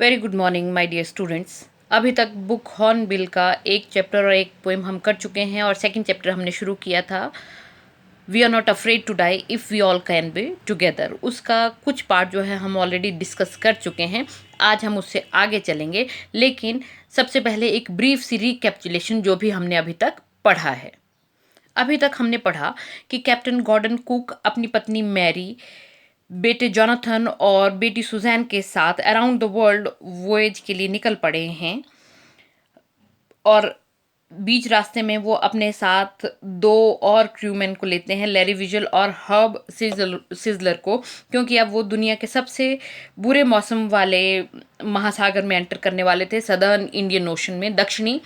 Very good morning my dear students. अभी तक book hornbill का एक चैप्टर और एक पोएम हम कर चुके हैं और सेकंड चैप्टर हमने शुरू किया था we are not afraid to die if we all can be together. उसका कुछ पार्ट जो है हम ऑलरेडी डिस्कस कर चुके हैं। आज हम उससे आगे चलेंगे, लेकिन सबसे पहले एक ब्रीफ सी रिकैप्चुलेशन जो भी हमने अभी तक पढ़ा है। अभी तक हमने पढ़ा कि कैप्टन गॉर्डन कुक अपनी पत्नी मैरी, बेटे जोनाथन और बेटी सुजैन के साथ अराउंड द वर्ल्ड वॉयज के लिए निकल पड़े हैं और बीच रास्ते में वो अपने साथ दो और क्रूमैन को लेते हैं, लैरी विजल और हर्ब सिजलर को, क्योंकि अब वो दुनिया के सबसे बुरे मौसम वाले महासागर में एंटर करने वाले थे, सदर्न इंडियन ओशन में, दक्षिणी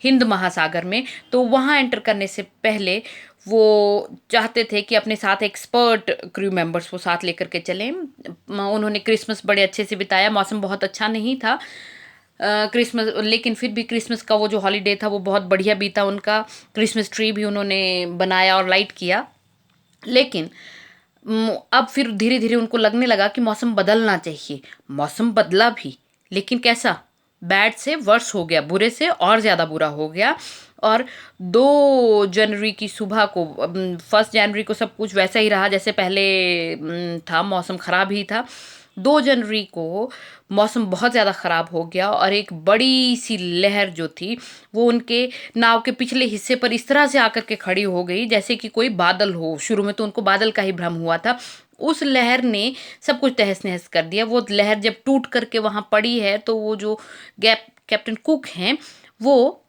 हिंद महासागर में। तो वहाँ एंटर करने से पहले वो चाहते थे कि अपने साथ एक्सपर्ट क्रू मेंबर्स वो साथ लेकर के चलें। उन्होंने क्रिसमस बड़े अच्छे से बिताया, मौसम बहुत अच्छा नहीं था क्रिसमस, लेकिन फिर भी क्रिसमस का वो जो हॉलीडे था वो बहुत बढ़िया बीता उनका। क्रिसमस ट्री भी उन्होंने बनाया और लाइट किया। लेकिन अब फिर धीरे धीरे उनको लगने लगा कि मौसम बदलना चाहिए। मौसम बदला भी, लेकिन कैसा? बैड से वर्स हो गया, बुरे से और ज़्यादा बुरा हो गया। और 2 जनवरी की सुबह को, 1 जनवरी को सब कुछ वैसा ही रहा जैसे पहले था, मौसम ख़राब ही था। 2 जनवरी को मौसम बहुत ज़्यादा ख़राब हो गया और एक बड़ी सी लहर जो थी वो उनके नाव के पिछले हिस्से पर इस तरह से आकर के खड़ी हो गई जैसे कि कोई बादल हो। शुरू में तो उनको बादल का ही भ्रम हुआ था। उस लहर ने सब कुछ तहस नहस कर दिया। वो लहर जब टूट करके वहाँ पड़ी है तो वो जो कैप्टन कुक हैं वो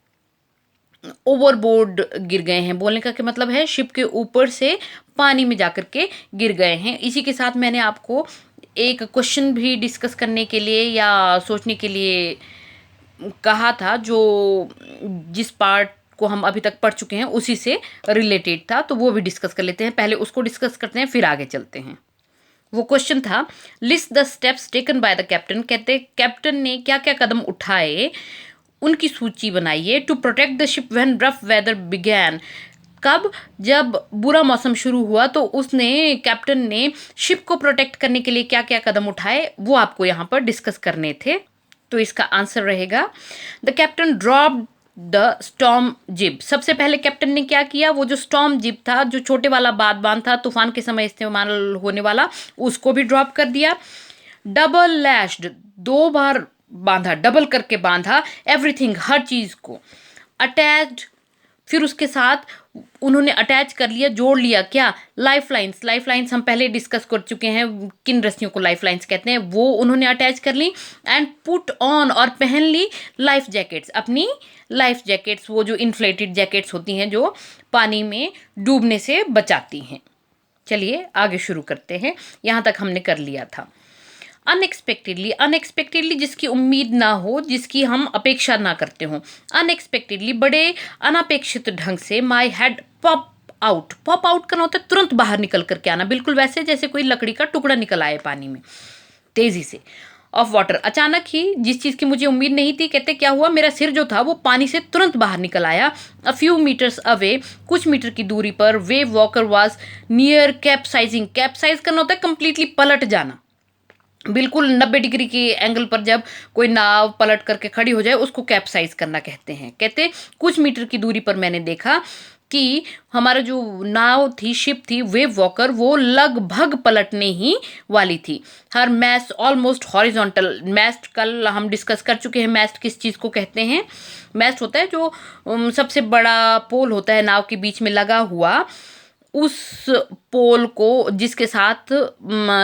ओवरबोर्ड गिर गए हैं। बोलने का क्या मतलब है, शिप के ऊपर से पानी में जाकर के गिर गए हैं। इसी के साथ मैंने आपको एक क्वेश्चन भी डिस्कस करने के लिए या सोचने के लिए कहा था, जो जिस पार्ट को हम अभी तक पढ़ चुके हैं उसी से रिलेटेड था, तो वो भी डिस्कस कर लेते हैं। पहले उसको डिस्कस करते हैं, फिर आगे चलते हैं। वो क्वेश्चन था, list the steps taken by the captain. कहते कैप्टन ने क्या क्या कदम उठाए, उनकी सूची बनाइए। To protect the ship when rough weather began. कब? जब बुरा मौसम शुरू हुआ तो उसने, कैप्टन ने शिप को प्रोटेक्ट करने के लिए क्या क्या कदम उठाए, वो आपको यहाँ पर डिस्कस करने थे। तो इसका आंसर रहेगा, the captain drop the storm जिब। सबसे पहले कैप्टन ने क्या किया, वो जो स्टॉर्म जिब था, जो छोटे वाला बादबान था, तूफान के समय इस्तेमाल होने वाला, उसको भी ड्रॉप कर दिया। डबल लैश्ड, 2 बार बांधा, डबल करके बांधा, एवरीथिंग, हर चीज को। अटैच्ड, फिर उसके साथ उन्होंने अटैच कर लिया, जोड़ लिया क्या? Life lines. लाइफ लाइन्स हम पहले डिस्कस कर चुके हैं, किन रस्सियों को लाइफ लाइन्स कहते हैं, वो उन्होंने अटैच कर ली। एंड पुट ऑन, और पहन ली लाइफ जैकेट्स, अपनी लाइफ जैकेट्स, वो जो इन्फ्लेटेड जैकेट्स होती हैं जो पानी में डूबने से बचाती हैं। चलिए आगे शुरू करते हैं, यहाँ तक हमने कर लिया था। अनएक्सपेक्टेडली, अनएक्सपेक्टेडली जिसकी उम्मीद ना हो, जिसकी हम अपेक्षा ना करते हो। अनएक्सपेक्टेडली, बड़े अनपेक्षित ढंग से। My head pop out. Pop out करना होता है तुरंत बाहर निकल करके आना, बिल्कुल वैसे जैसे कोई लकड़ी का टुकड़ा निकल आए पानी में तेजी से। ऑफ वाटर, अचानक ही जिस चीज़ की मुझे उम्मीद नहीं थी। कहते क्या हुआ, मेरा सिर जो था वो पानी से तुरंत बाहर निकल आया। अ फ्यू मीटर्स अवे, कुछ मीटर की दूरी पर। Wave walker was near capsizing. Capsize करना होता है कंप्लीटली पलट जाना, बिल्कुल 90 डिग्री के एंगल पर जब कोई नाव पलट करके खड़ी हो जाए उसको कैप्साइज करना कहते हैं। कहते कुछ मीटर की दूरी पर मैंने देखा कि हमारा जो नाव थी, शिप थी, वेव वॉकर, वो लगभग पलटने ही वाली थी। हर मैस्ट ऑलमोस्ट हॉरिजॉन्टल। मैस्ट कल हम डिस्कस कर चुके हैं, मैस्ट किस चीज़ को कहते हैं। मैस्ट होता है जो सबसे बड़ा पोल होता है नाव के बीच में लगा हुआ, उस पोल को जिसके साथ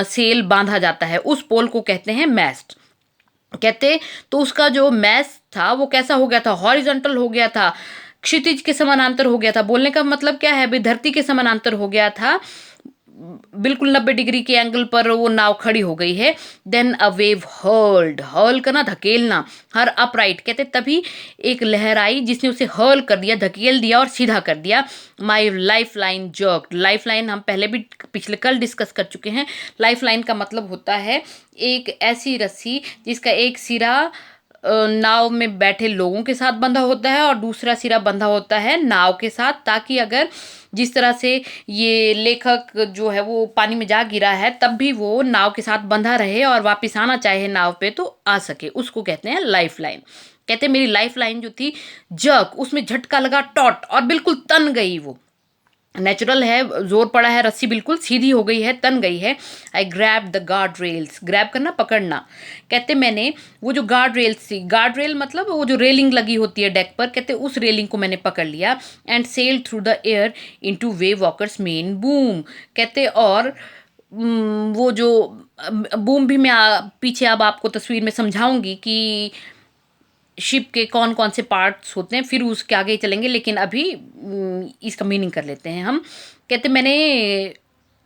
सेल बांधा जाता है, उस पोल को कहते हैं मैस्ट। कहते तो उसका जो मैस्ट था वो कैसा हो गया था, हॉरिजॉन्टल हो गया था, क्षितिज के समानांतर हो गया था। बोलने का मतलब क्या है, धरती के समानांतर हो गया था, बिल्कुल 90 डिग्री के एंगल पर वो नाव खड़ी हो गई है। Then a wave hurled, hurl करना, धकेलना। हर अपराइट, कहते तभी एक लहर आई जिसने उसे हर्ल कर दिया, धकेल दिया और सीधा कर दिया। My life line jerked. Life line हम पहले भी पिछले कल डिस्कस कर चुके हैं। लाइफ लाइन का मतलब होता है एक ऐसी रस्सी जिसका एक सिरा नाव में बैठे लोगों के साथ बंधा होता है और दूसरा सिरा बंधा होता है नाव के साथ, ताकि अगर जिस तरह से ये लेखक जो है वो पानी में जा गिरा है तब भी वो नाव के साथ बंधा रहे और वापस आना चाहे नाव पे तो आ सके, उसको कहते हैं लाइफ लाइन। कहते हैं मेरी लाइफ लाइन जो थी जर्क, उसमें झटका लगा टॉट और बिल्कुल तन गई। वो नेचुरल है, जोर पड़ा है, रस्सी बिल्कुल सीधी हो गई है, तन गई है। आई grab the guard rails, grab करना पकड़ना। कहते मैंने वो जो गार्ड रेल्स थी, गार्ड रेल मतलब वो जो रेलिंग लगी होती है डेक पर, कहते उस रेलिंग को मैंने पकड़ लिया। And sail through the air into wave walkers main boom. कहते और वो जो बूम भी मैं पीछे अब आपको तस्वीर में समझाऊंगी कि शिप के कौन कौन से पार्ट्स होते हैं, फिर उसके आगे चलेंगे, लेकिन अभी इसका मीनिंग कर लेते हैं हम। कहते मैंने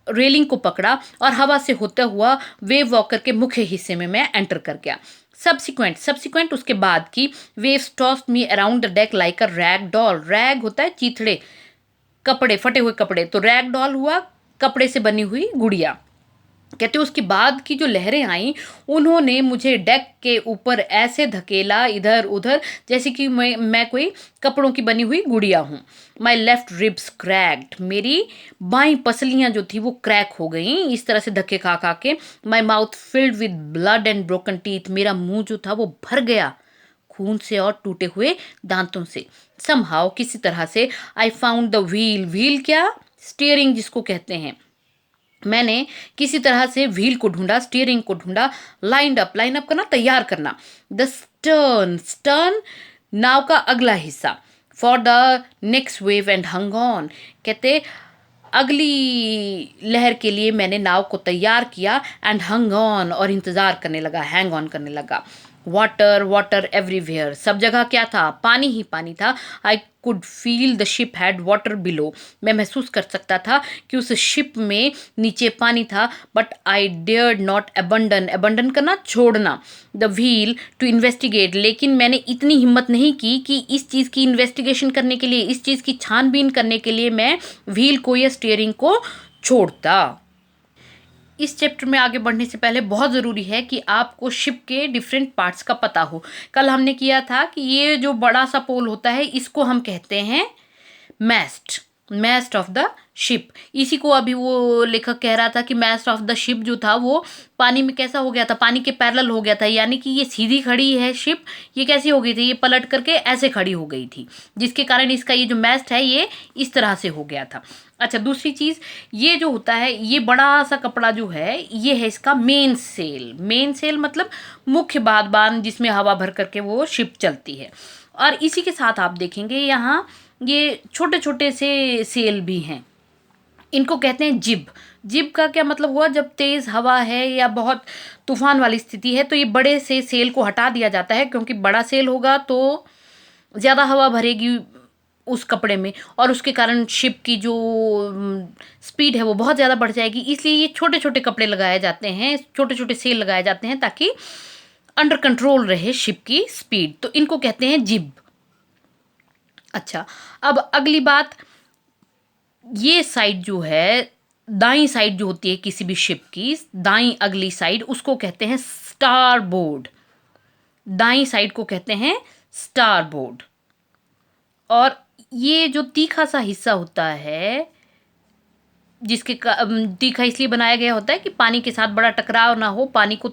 रेलिंग को पकड़ा और हवा से होता हुआ वेव वॉकर के मुख्य हिस्से में मैं एंटर कर गया। सब्सिक्वेंट उसके बाद की, waves tossed me around the deck like a rag doll. Rag होता है चीथड़े, कपड़े, फटे हुए कपड़े, तो रैग डॉल हुआ कपड़े से बनी हुई गुड़िया। कहते उसके बाद की जो लहरें आई उन्होंने मुझे डेक के ऊपर ऐसे धकेला इधर उधर जैसे कि मैं कोई कपड़ों की बनी हुई गुड़िया हूँ। माई लेफ्ट रिब्स क्रैक्ड, मेरी बाई पसलियाँ जो थी वो क्रैक हो गई इस तरह से धक्के खा खा के। My mouth filled with blood and broken teeth, मेरा मुंह जो था वो भर गया खून से और टूटे हुए दांतों से। समहाउ, किसी तरह से, I found the wheel. Wheel क्या? स्टीयरिंग जिसको कहते हैं। मैंने किसी तरह से व्हील को ढूंढा, स्टीयरिंग को ढूंढा। लाइन अप करना, तैयार करना। द स्टर्न, स्टर्न नाव का अगला हिस्सा। For the next wave and hung on, कहते अगली लहर के लिए मैंने नाव को तैयार किया। एंड हंग ऑन, और इंतजार करने लगा, हैंग ऑन करने लगा। वाटर वाटर एवरीवेयर, सब जगह क्या था? पानी ही पानी था। I could feel the ship had water below, मैं महसूस कर सकता था कि उस शिप में नीचे पानी था। But I dared not abandon करना, छोड़ना, द व्हील टू इन्वेस्टिगेट, लेकिन मैंने इतनी हिम्मत नहीं की कि इस चीज़ की इन्वेस्टिगेशन करने के लिए, इस चीज़ की छानबीन करने के लिए मैं व्हील को या स्टीयरिंग को छोड़ता। इस चैप्टर में आगे बढ़ने से पहले बहुत ज़रूरी है कि आपको शिप के डिफरेंट पार्ट्स का पता हो। कल हमने किया था कि ये जो बड़ा सा पोल होता है इसको हम कहते हैं moist, moist of the ship. इसी को अभी वो लेखक कह रहा था कि मैस्ट ऑफ द शिप जो था वो पानी में कैसा हो गया था, पानी के पैरेलल हो गया था, यानी कि ये सीधी खड़ी है शिप, ये कैसी हो गई थी, ये पलट करके ऐसे खड़ी हो गई थी, जिसके कारण इसका ये जो मैस्ट है ये इस तरह से हो गया था। अच्छा, दूसरी चीज़, ये जो होता है, ये बड़ा सा कपड़ा जो है ये है इसका मेन सेल। मेन सेल मतलब मुख्य बादबान जिसमें हवा भर करके वो शिप चलती है। और इसी के साथ आप देखेंगे यहाँ ये छोटे छोटे से सेल भी हैं, इनको कहते हैं जिब। जिब का क्या मतलब हुआ? जब तेज़ हवा है या बहुत तूफान वाली स्थिति है तो ये बड़े से सेल को हटा दिया जाता है, क्योंकि बड़ा सेल होगा तो ज़्यादा हवा भरेगी उस कपड़े में और उसके कारण शिप की जो स्पीड है वो बहुत ज़्यादा बढ़ जाएगी। इसलिए ये छोटे छोटे कपड़े लगाए जाते हैं, छोटे छोटे सेल लगाए जाते हैं ताकि अंडर कंट्रोल रहे शिप की स्पीड, तो इनको कहते हैं जिब। अच्छा, अब अगली बात, ये साइड जो है, दाईं साइड जो होती है किसी भी शिप की, दाईं अगली साइड, उसको कहते हैं स्टार बोर्ड। दाईं साइड को कहते हैं स्टार बोर्ड। और ये जो तीखा सा हिस्सा होता है, जिसके तीखा इसलिए बनाया गया होता है कि पानी के साथ बड़ा टकराव ना हो, पानी को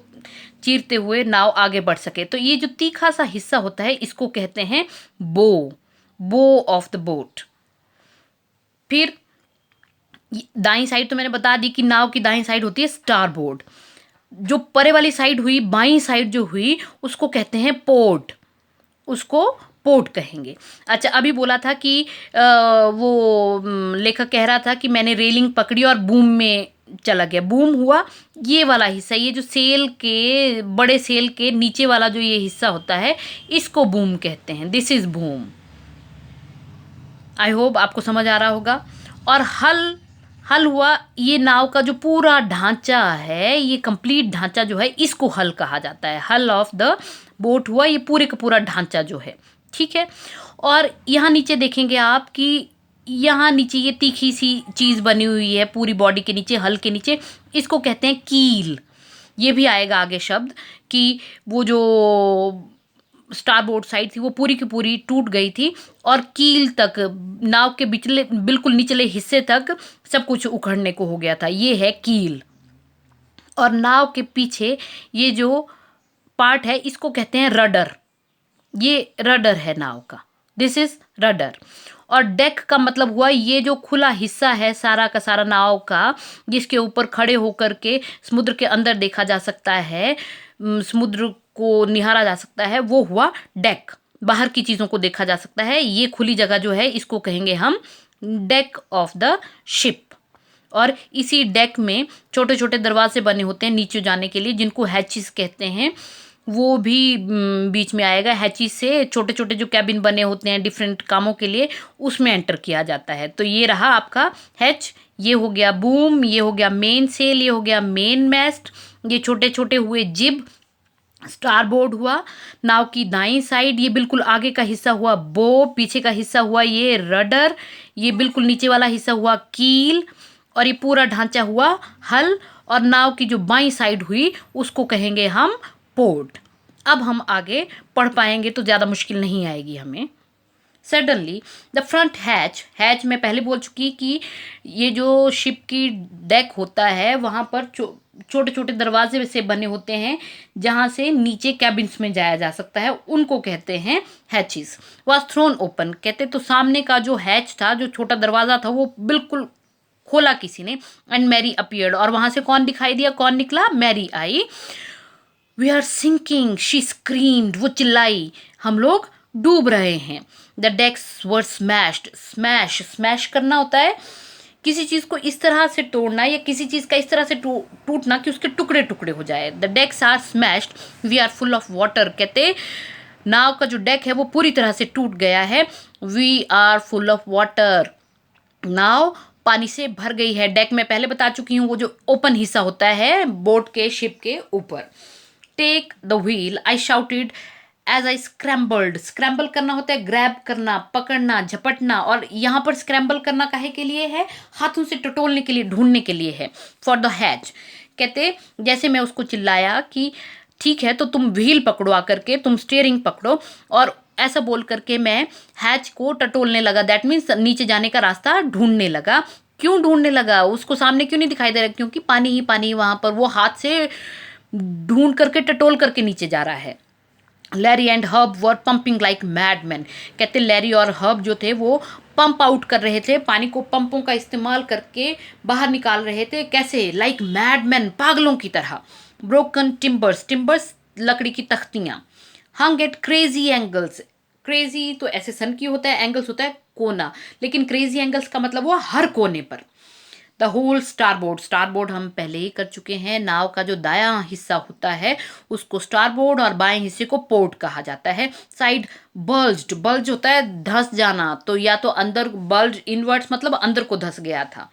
चीरते हुए नाव आगे बढ़ सके। तो ये जो तीखा सा हिस्सा होता है इसको कहते हैं बो, बो ऑफ द बोट। फिर दाईं साइड तो मैंने बता दी कि नाव की दाईं साइड होती है स्टार बोर्ड। जो परे वाली साइड हुई, बाईं साइड जो हुई, उसको कहते हैं पोर्ट, उसको पोर्ट कहेंगे। अच्छा, अभी बोला था कि वो लेखक कह रहा था कि मैंने रेलिंग पकड़ी और बूम में चला गया। बूम हुआ ये वाला हिस्सा, ये जो सेल के, बड़े सेल के नीचे वाला जो ये हिस्सा होता है इसको बूम कहते हैं। This is boom. I hope आपको समझ आ रहा होगा। और हल हुआ, ये नाव का जो पूरा ढांचा है, ये कंप्लीट ढांचा जो है इसको हल कहा जाता है। हल ऑफ द बोट हुआ ये पूरे का पूरा ढांचा जो है, ठीक है। और यहाँ नीचे देखेंगे आप कि यहाँ नीचे ये तीखी सी चीज़ बनी हुई है पूरी बॉडी के नीचे, हल के नीचे, इसको कहते हैं कील। ये भी आएगा आगे शब्द कि वो जो स्टारबोर्ड साइड थी वो पूरी की पूरी टूट गई थी और कील तक, नाव के बिचले बिल्कुल निचले हिस्से तक सब कुछ उखड़ने को हो गया था। ये है कील। और नाव के पीछे ये जो पार्ट है इसको कहते हैं रडर। ये रडर है नाव का, दिस इज रडर। और डेक का मतलब हुआ ये जो खुला हिस्सा है सारा का सारा नाव का, जिसके ऊपर खड़े होकर के समुद्र के अंदर देखा जा सकता है, समुद्र को निहारा जा सकता है, वो हुआ डेक। बाहर की चीज़ों को देखा जा सकता है। ये खुली जगह जो है इसको कहेंगे हम डेक ऑफ द शिप। और इसी डेक में छोटे छोटे दरवाजे बने होते हैं नीचे जाने के लिए, जिनको हैचिस कहते हैं। वो भी बीच में आएगा। हैचिस से छोटे छोटे जो कैबिन बने होते हैं डिफरेंट कामों के लिए, उसमें एंटर किया जाता है। तो ये रहा आपका हैच, ये हो गया बूम, ये हो गया मेन सेल, ये हो गया मेन मैस्ट, ये छोटे छोटे हुए जिब। स्टारबोर्ड हुआ नाव की दाईं साइड, ये बिल्कुल आगे का हिस्सा हुआ बो, पीछे का हिस्सा हुआ ये रडर, ये बिल्कुल नीचे वाला हिस्सा हुआ कील, और ये पूरा ढांचा हुआ हल। और नाव की जो बाईं साइड हुई उसको कहेंगे हम पोर्ट। अब हम आगे पढ़ पाएंगे तो ज़्यादा मुश्किल नहीं आएगी हमें। Suddenly the front hatch, hatch मैं पहले बोल चुकी कि ये जो शिप की डेक होता है वहाँ पर छोटे छोटे दरवाजे से बने होते हैं जहाँ से नीचे कैबिन्स में जाया जा सकता है, उनको कहते हैं हैचिस। वॉज थ्रोन ओपन, कहते तो सामने का जो हैच था, जो छोटा दरवाज़ा था, वो बिल्कुल खोला किसी ने। एंड मैरी अपीयर्ड, और वहाँ से कौन दिखाई दिया, कौन निकला, मैरी आई। We are sinking, she screamed, वो चिल्लाई, हम लोग डूब रहे हैं। The decks were smashed, smash, smash करना होता है किसी चीज़ को इस तरह से तोड़ना या किसी चीज़ का इस तरह से टूटना कि उसके टुकड़े टुकड़े हो जाए। The decks are smashed, we are full of water, कहते नाव का जो डेक है वो पूरी तरह से टूट गया है। We are full of water, नाव पानी से भर गई है। डेक में पहले बता चुकी हूँ, वो जो ओपन हिस्सा होता है बोट के, शिप के ऊपर। Take the wheel, I shouted as I scrambled, scramble करना होता है ग्रैब करना, पकड़ना, झपटना। और यहाँ पर स्क्रैम्बल करना काहे के लिए है, हाथों से टटोलने के लिए, ढूंढने के लिए है। फॉर द हैच, कहते जैसे मैं उसको चिल्लाया कि ठीक है तो तुम व्हील पकड़ो, आकर के तुम स्टीयरिंग पकड़ो, और ऐसा बोल करके मैं हैच को टटोलने लगा। दैट मीन्स नीचे जाने का रास्ता ढूंढने लगा। क्यों ढूंढने लगा, उसको सामने क्यों नहीं दिखाई दे रहा, क्योंकि पानी ही पानी वहाँ पर, वो हाथ से ढूंढ करके टटोल करके नीचे जा रहा है। Larry and Hub were pumping like madman, कहते लैरी और हब जो थे वो पंप आउट कर रहे थे, पानी को पंपों का इस्तेमाल करके बाहर निकाल रहे थे। कैसे, लाइक मैडमैन, पागलों की तरह। ब्रोकन टिम्बर्स, टिम्बर्स लकड़ी की तख्तियाँ। हंग एट क्रेजी एंगल्स, क्रेजी तो ऐसे सन की होता है, एंगल्स होता है कोना, लेकिन क्रेजी एंगल्स का मतलब हुआ हर कोने पर। द होल स्टारबोर्ड, स्टारबोर्ड हम पहले ही कर चुके हैं। नाव का जो दायां हिस्सा होता है उसको स्टारबोर्ड और बाएं हिस्से को पोर्ट कहा जाता है। साइड बल्ज्ड, बल्ज होता है धंस जाना, तो या तो अंदर, बल्ज इनवर्ट्स मतलब अंदर को धंस गया था।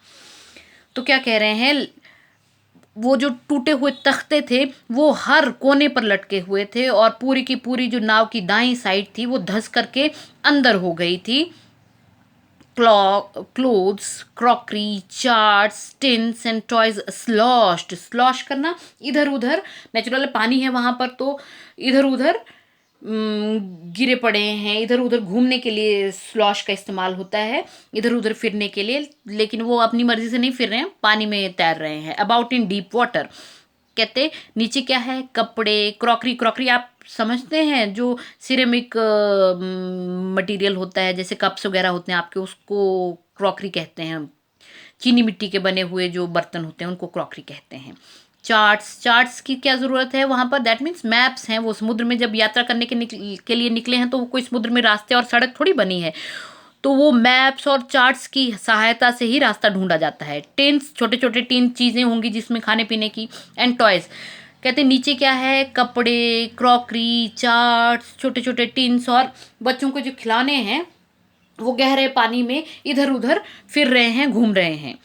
तो क्या कह रहे हैं, वो जो टूटे हुए तख्ते थे वो हर कोने पर लटके हुए थे, और पूरी की पूरी जो नाव की दाईं साइड थी वो धंस करके अंदर हो गई थी। Clothes, crockery, charts, tins and toys sloshed, slosh करना इधर उधर, नेचुरल पानी है वहाँ पर तो इधर उधर गिरे पड़े हैं। इधर उधर घूमने के लिए स्लॉश का इस्तेमाल होता है, इधर उधर फिरने के लिए, लेकिन वो अपनी मर्जी से नहीं फिर रहे हैं, पानी में तैर रहे हैं। अबाउट इन डीप वाटर, कहते नीचे क्या है, कपड़े, क्रॉकरी, क्रॉकरी आप समझते हैं जो सिरेमिक मटेरियल होता है, जैसे कप्स वगैरह होते हैं आपके, उसको क्रॉकरी कहते हैं। चीनी मिट्टी के बने हुए जो बर्तन होते हैं उनको क्रॉकरी कहते हैं। चार्ट्स, चार्ट्स की क्या ज़रूरत है वहाँ पर, दैट मीन्स मैप्स हैं। वो समुद्र में जब यात्रा करने के लिए निकले हैं तो वो कोई समुद्र में रास्ते और सड़क थोड़ी बनी है, तो वो मैप्स और चार्ट्स की सहायता से ही रास्ता ढूंढा जाता है। टिन्स, छोटे छोटे टिन चीज़ें होंगी जिसमें खाने पीने की। एंड टॉयज, कहते नीचे क्या है, कपड़े, क्रॉकरी, चार्ट्स, छोटे छोटे टिन्स, और बच्चों को जो खिलौने हैं वो गहरे पानी में इधर उधर फिर रहे हैं, घूम रहे हैं,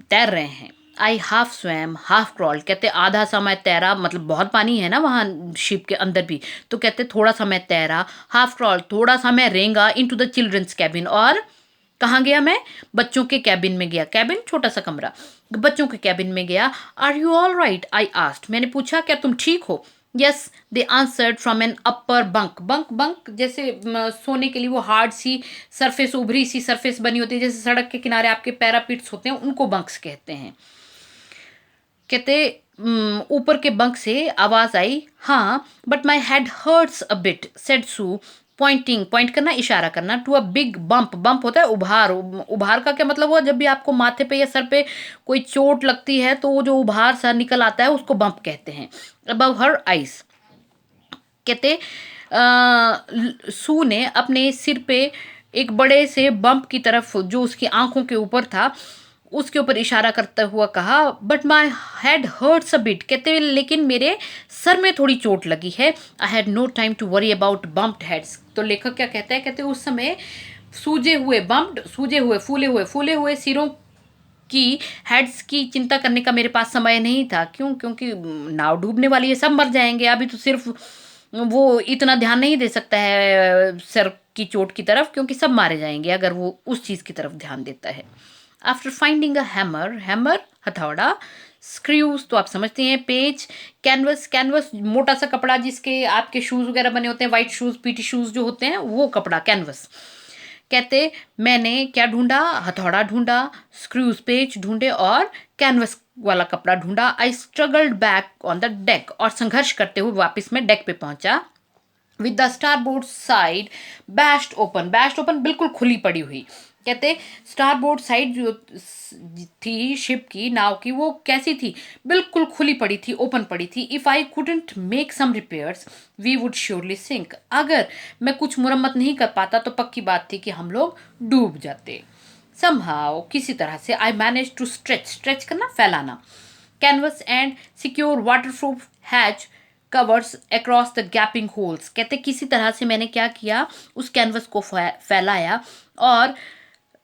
तैर रहे हैं। आई हाफ स्वैम हाफ क्रॉल, कहते आधा समय तैरा, मतलब बहुत पानी है ना वहाँ शिप के अंदर भी, तो कहते थोड़ा समय तैरा। हाफ क्रॉल, थोड़ा सा मैं रेंगा। इनटू द चिल्ड्रंस कैबिन, और कहाँ गया मैं, बच्चों के कैबिन में गया। कैबिन छोटा सा कमरा, बच्चों के कैबिन में गया। Are you all right, I asked, मैंने पूछा क्या तुम ठीक हो। Yes they answered from an upper bunk. Bunk bunk जैसे सोने के लिए वो हार्ड सी सरफेस, उभरी सी सरफेस बनी होती है, जैसे सड़क के किनारे आपके पैरापिट्स होते हैं, उनको बंक्स कहते हैं। कहते ऊपर के बंक से आवाज आई, हाँ but my head hurts a bit said Sue, pointing, point करना इशारा करना, to a big bump. Bump होता है उभार। उभार का क्या मतलब हुआ, जब भी आपको माथे पे या सर पे कोई चोट लगती है तो वो जो उभार सा निकल आता है उसको बम्प कहते हैं। अबव हर आइस। कहते सू ने अपने सिर पे एक बड़े से बम्प की तरफ जो उसकी आंखों के ऊपर था उसके ऊपर इशारा करता हुआ कहा, but my head hurts a bit. कहते हुए लेकिन मेरे सर में थोड़ी चोट लगी है। I had no time to worry about bumped heads. तो लेखक क्या कहता है, कहते उस समय सूजे हुए, बम्प्ड सूजे हुए, फूले हुए सिरों की, हेड्स की चिंता करने का मेरे पास समय नहीं था। क्यों? क्योंकि नाव डूबने वाली है, सब मर जाएंगे। अभी तो सिर्फ वो इतना ध्यान नहीं दे सकता है सर की चोट की तरफ, क्योंकि सब मारे जाएंगे अगर वो उस चीज की तरफ ध्यान देता है। After finding a hammer, hammer हथौड़ा, स्क्रूज तो आप समझते हैं, पेज, कैनवस, कैनवस मोटा सा कपड़ा जिसके आपके शूज वगैरह बने होते हैं, वाइट शूज, पीटी शूज जो होते हैं, वो कपड़ा कैनवस। कहते मैंने क्या ढूंढा, हथौड़ा ढूंढा, स्क्रूज, पेज ढूंढे और कैनवस वाला कपड़ा ढूंढा। I struggled back on the deck, और संघर्ष करते हुए वापस मैं डेक पे पहुंचा। With the starboard side bashed open, bashed open बिल्कुल खुली पड़ी हुई। कहते स्टारबोर्ड साइड जो थी शिप की, नाव की, वो कैसी थी, बिल्कुल खुली पड़ी थी, ओपन पड़ी थी। If I couldn't make some repairs we would surely sink. अगर मैं कुछ मुरम्मत नहीं कर पाता तो पक्की बात थी कि हम लोग डूब जाते। समहाउ किसी तरह से I manage to stretch, stretch करना फैलाना, canvas and secure waterproof hatch covers across the gaping holes. कहते किसी तरह से मैंने क्या किया, उस कैनवस को फैलाया, और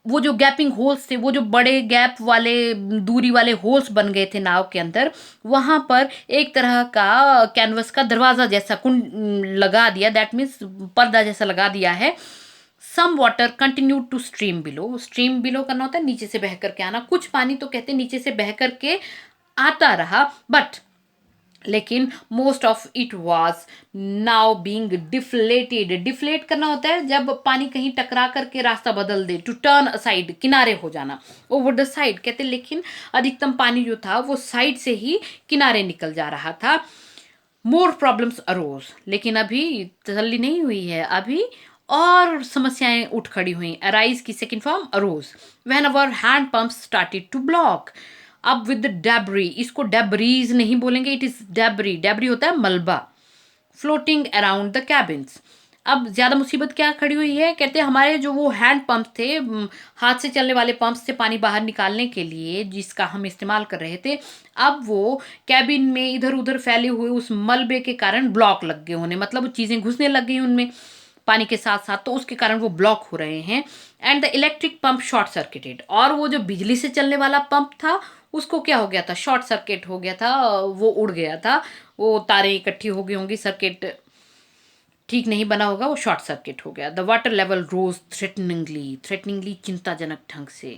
वो जो गैपिंग होल्स थे, वो जो बड़े गैप वाले दूरी वाले होल्स बन गए थे नाव के अंदर, वहां पर एक तरह का कैनवस का दरवाजा जैसा कुंड लगा दिया, दैट मीन्स पर्दा जैसा लगा दिया है। Some water continue to stream below, stream below करना होता है नीचे से बह करके आना, कुछ पानी तो कहते नीचे से बह करके आता रहा, बट लेकिन most of it was now being deflated. Deflate करना होता है जब पानी कहीं टकरा करके रास्ता बदल दे, टू टर्न असाइड, किनारे हो जाना, ओवर द साइड। कहते लेकिन अधिकतम पानी जो था वो साइड से ही किनारे निकल जा रहा था। मोर प्रॉब्लम्स अरोज, लेकिन अभी तसल्ली नहीं हुई है, अभी और समस्याएं उठ खड़ी हुई। अराइज की second form arose. When our hand pumps started to block. अब विद डेब्री, इसको डेब्रीज नहीं बोलेंगे, इट इज डेब्री। डेब्री होता है मलबा। Floating around the cabins. अब ज्यादा मुसीबत क्या खड़ी हुई है, कहते हैं हमारे जो वो हैंड पंप थे, हाथ से चलने वाले पंप से पानी बाहर निकालने के लिए जिसका हम इस्तेमाल कर रहे थे, अब वो कैबिन में इधर उधर फैले हुए उस मलबे के कारण ब्लॉक लग गए होने, मतलब चीजें घुसने लग गई उनमें पानी के साथ साथ, तो उसके कारण वो ब्लॉक हो रहे हैं। And the electric pump short circuited, और वो जो बिजली से चलने वाला पंप था उसको क्या हो गया था, शॉर्ट सर्किट हो गया था, वो उड़ गया था, वो तारें इकट्ठी हो गई होंगी, सर्किट ठीक नहीं बना होगा, वो शॉर्ट सर्किट हो गया। द वाटर लेवल रोज थ्रेटनिंगली, थ्रेटनिंगली चिंताजनक ढंग से।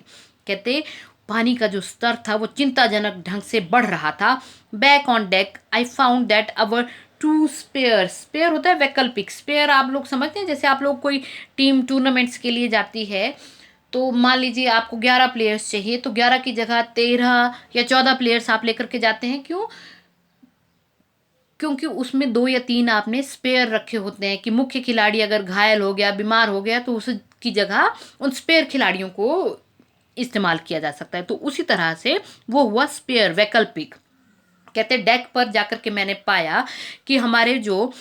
कहते पानी का जो स्तर था वो चिंताजनक ढंग से बढ़ रहा था। Back on deck I found that our two spare, spare होता है वैकल्पिक, स्पेयर आप लोग समझते हैं, जैसे आप लोग कोई टीम टूर्नामेंट्स के लिए जाती है तो मान लीजिए आपको 11 प्लेयर्स चाहिए, तो 11 की जगह 13 या 14 प्लेयर्स आप लेकर के जाते हैं। क्यों? क्योंकि उसमें 2 या 3 आपने स्पेयर रखे होते हैं कि मुख्य खिलाड़ी अगर घायल हो गया, बीमार हो गया, तो उसकी जगह उन स्पेयर खिलाड़ियों को इस्तेमाल किया जा सकता है। तो उसी तरह से वो हुआ स्पेयर, वैकल्पिक। कहते डेक पर जाकर के मैंने पाया कि हमारे जो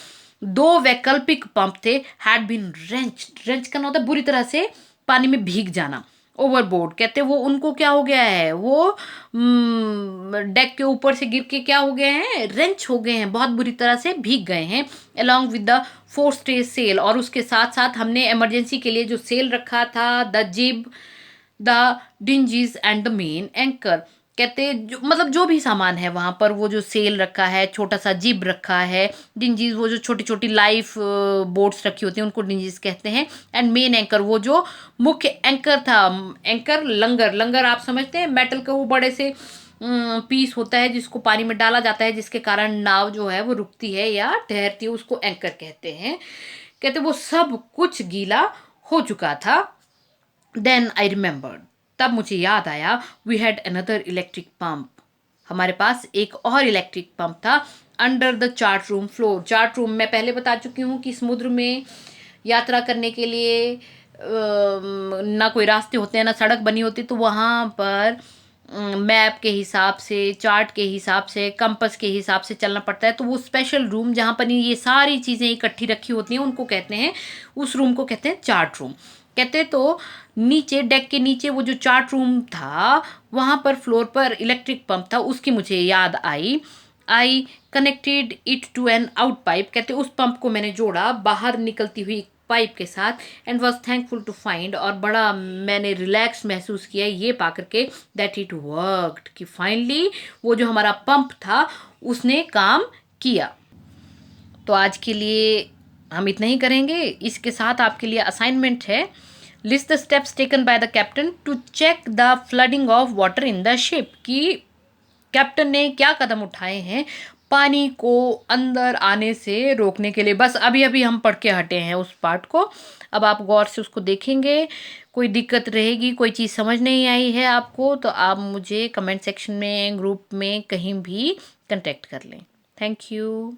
2 वैकल्पिक पंप थे हैड बीन रेंच, रेंच करना होता है बुरी तरह से पानी में भीग जाना, ओवरबोर्ड। कहते वो उनको क्या हो गया है, वो डेक के ऊपर से गिर के क्या हो गए हैं, रेंच हो गए हैं, बहुत बुरी तरह से भीग गए हैं। Along with the 4 staysail, और उसके साथ साथ हमने इमरजेंसी के लिए जो सेल रखा था, the jib, the dinghies and the main anchor. कहते जो मतलब जो भी सामान है वहां पर, वो जो सेल रखा है, छोटा सा जिब रखा है, डिंजीज वो जो छोटी छोटी लाइफ बोट्स रखी होती हैं उनको डिंजीज कहते हैं। एंड मेन एंकर वो जो मुख्य एंकर था, एंकर लंगर, लंगर आप समझते हैं, मेटल के वो बड़े से पीस होता है जिसको पानी में डाला जाता है, जिसके कारण नाव जो है वो रुकती है या ठहरती है, उसको एंकर कहते हैं। कहते वो सब कुछ गीला हो चुका था। देन आई रिमेम्बर्ड, तब मुझे याद आया, we had another electric pump, हमारे पास एक और इलेक्ट्रिक पंप था under the chart room floor. Chart room मैं पहले बता चुकी हूँ कि समुद्र में यात्रा करने के लिए ना कोई रास्ते होते हैं ना सड़क बनी होती, तो वहाँ पर मैप के हिसाब से, चार्ट के हिसाब से, कंपास के हिसाब से चलना पड़ता है। तो वो स्पेशल रूम जहाँ पर ये सारी चीज़ें इकट्ठी रखी होती हैं उनको कहते हैं, उस रूम को कहते हैं चार्ट रूम। कहते तो नीचे डेक के नीचे वो जो चार्ट रूम था वहाँ पर फ्लोर पर इलेक्ट्रिक पंप था, उसकी मुझे याद आई। I connected it to an out pipe, कहते उस पंप को मैंने जोड़ा बाहर निकलती हुई पाइप के साथ। And was thankful to find, और बड़ा मैंने रिलैक्स महसूस किया ये पा करके, दैट इट वर्कड, कि फाइनली वो जो हमारा पंप था उसने काम किया। तो आज के लिए हम इतना ही करेंगे। इसके साथ आपके लिए असाइनमेंट है, list the steps taken by the captain to check the flooding of water in the ship, कि कैप्टन ने क्या कदम उठाए हैं पानी को अंदर आने से रोकने के लिए। बस अभी अभी हम पढ़ के हटे हैं उस पार्ट को, अब आप गौर से उसको देखेंगे। कोई दिक्कत रहेगी, कोई चीज़ समझ नहीं आई है आपको, तो आप मुझे कमेंट सेक्शन में, ग्रुप में, कहीं भी कांटेक्ट कर लें। Thank you.